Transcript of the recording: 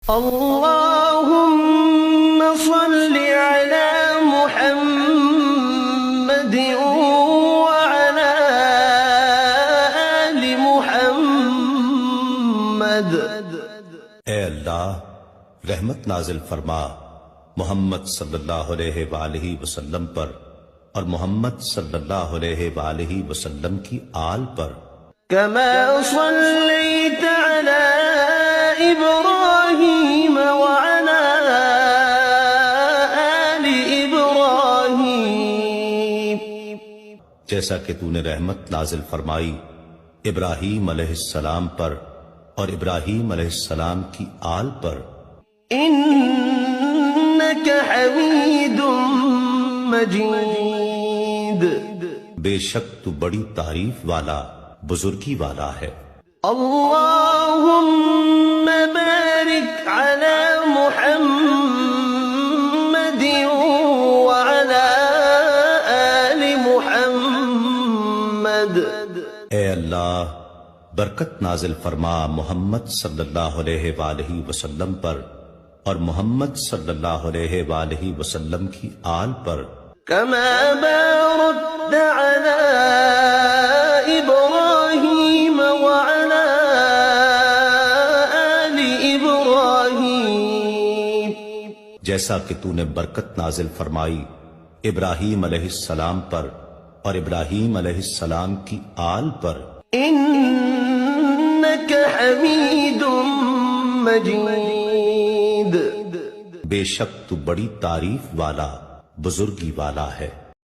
اللهم صل على محمد وعلى آل محمد۔ اے اللہ رحمت نازل فرما محمد صلی اللہ علیہ وآلہ وسلم پر اور محمد صلی اللہ علیہ وآلہ وسلم کی آل پر۔ كما صليت على إبراهيم وعلى آل إبراهيم، جیسا کہ تو نے رحمت نازل فرمائی ابراہیم علیہ السلام پر اور ابراہیم علیہ السلام کی آل پر۔ إنك حميد مجيد، بے شک تو بڑی تعریف والا بزرگی والا ہے۔ اللهم بارك على محمد وعلى آل محمد۔ اے اللہ برکت نازل فرما محمد صلی اللہ علیہ وآلہ وسلم پر اور محمد صلی اللہ علیہ وآلہ وسلم کی آل پر۔ كما باركت على إبراهيم وعلى آل إبراهيم، جیسا کہ تو نے برکت نازل فرمائی ابراہیم علیہ السلام پر اور ابراہیم علیہ السلام کی آل پر۔ إنك حميد مجيد، بے شک تو بڑی تعریف والا بزرگی والا ہے۔